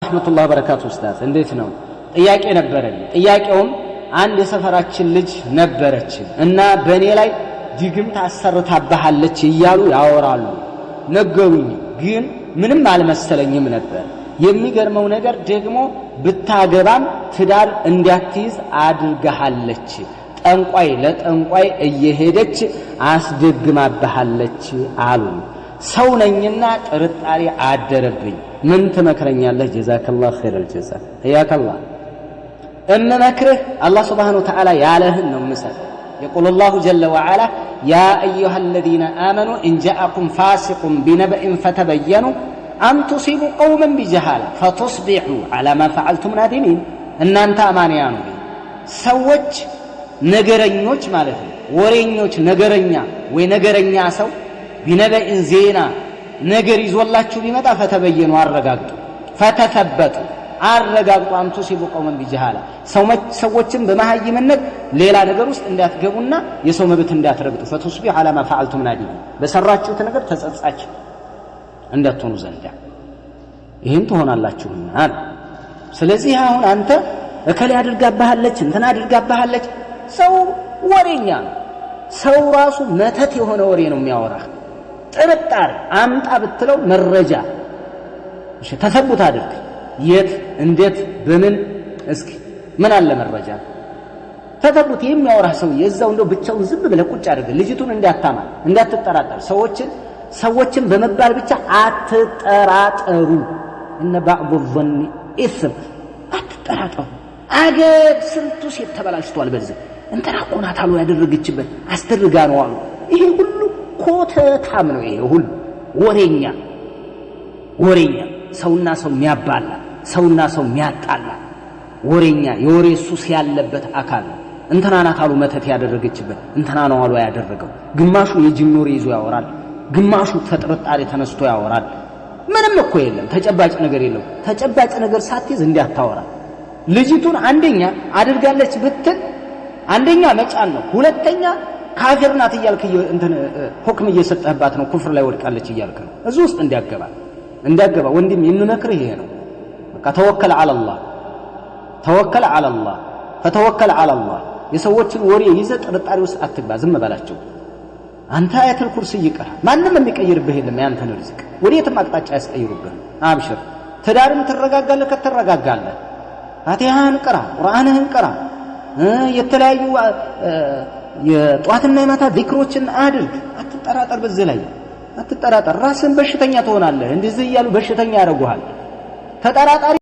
ረህመቱላሂ ወበረካቱ ኡስታዝ እንዴት ነው? ጥያቄ ነበረኝ። ጥያቄውም አንድ የሰፈራችን ልጅ ነበረች እና በእኔ ላይ ድግምት አሰርታባሃለች እያሉ ያወራሉ ነገሩኝ፣ ግን ምንም አልመሰለኝም ነበር። የሚገርመው ነገር ደግሞ ብታገባም ትዳር እንዲያትይዝ አድርጋሃለች፣ ጠንቋይ ለጠንቋይ እየሄደች አስደግማባሃለች አሉ። ሰው ነኝና ጥርጣሬ አደረብኝ። ምን ትመክረኛለህ? ጀዛከላሁ ኸይረል ጀዛ ያከላ እመክርህ አላህ Subhanahu Wa Ta'ala ያለህን ነው ምሰል። يقول الله جل وعلا يا أيها الذين آمنوا إن جاءكم فاسق بنبأ فتبينوا أن تصيبوا قوما بجهالة فتصبحوا على ما فعلتم نادمين. إن أنت أمانيان سوّج ነገረኞች ማለት ነው። ወሬኞች ነገረኛ ወይ ነገረኛ ሰው ቢነበኢን ዜና ነገር ይዞላችሁ ቢመጣ ፈተበየኑ አረጋግጡ፣ ፈተተበጡ አረጋግጡ፣ አንቱ ሲቡ ቆመን ቢጀሃላ ሰዎችን በመሃይምነት ሌላ ነገር ውስጥ እንዳትገቡና የሰው መብት እንዳትረግጡ፣ ፈተስቢሁ على ما فعلتم نادمين በሰራችሁት ነገር ተጸጻች እንዳትሆኑ ዘንዳ ይሄን ትሆናላችሁና። ስለዚህ አሁን አንተ እከሌ አድርጋባሃለች እንትና አድርጋባሃለች ሰው ወሬኛ ሰው ራሱ መተት የሆነ ወሬ ነው የሚያወራህ። ጥርጣሬ አምጣ ብትለው መረጃ እሺ ተሰቡት አድርግ፣ የት እንዴት በምን እስኪ ምን አለ መረጃ ተሰቡት የሚያወራህ ሰው የዛው እንደው ብቻውን ዝም ብለህ ቁጭ አድርግ። ልጅቱን እንዳታማ እንዳትጠራጠር፣ ሰዎችን በመባል ብቻ አትጠራጠሩ። እነ بعض الظن إثم አትጠራጠሩ። አገር ስንቱ ሴት ተበላሽቷል በዚህ እንትና እኮ ናት አሉ ያደረገችበት አስተርጋ ነው አሉ። ይሄ ሁሉ ኮተታም ነው። ይሄ ሁሉ ወሬኛ ሰውና ሰው የሚያባላ ሰውና ሰው የሚያጣላ ወሬኛ የወሬ ሱስ ያለበት አካል ነው። እንትና ናት አሉ መተት ያደረገችበት እንትና ነው አሉ ያደረገው። ግማሹ የጅን ወሬ ይዞ ያወራል፣ ግማሹ ተጥርጣሬ ተነስቶ ያወራል። ምንም እኮ የለም፣ ተጨባጭ ነገር የለም። ተጨባጭ ነገር ሳትይዝ እንዲያታወራ ልጅቱን አንደኛ አድርጋለች ብትል አንደኛ መጫን ነው፣ ሁለተኛ ካፊር ናት እያልክ እንትን ሁክም እየሰጠህባት ነው፣ ኩፍር ላይ ወድቃለች እያልክ ነው። እዚህ ውስጥ እንዲያገባ ወንድም የምመክርህ ይሄ ነው። በቃ ተወከል على الله فتوكل على الله። የሰዎችን ወሬ ይዘህ ጥርጣሬ ውስጥ አትግባ፣ ዝም በላቸው። አንተ አያተል ኩርሲ ይቀር፣ ማንንም የሚቀይርብህ የለም። ያንተን ርዝቅ ወዴትም አቅጣጫ ያስቀይሩብህ። አብሽር፣ ትዳርም ትረጋጋለህ ከተረጋጋለህ። ፋቲሃህን ቅራ፣ ቁርአንህን ቅራ፣ የተለያዩ የጧትና የማታ ዚክሮችን አድርግ። አትጠራጠር፣ በዚህ ላይ አትጠራጠር። ራስን በሽተኛ ትሆናለህ። እንደዚህ እያሉ በሽተኛ ያደርጉሃል። ተጠራጣሪ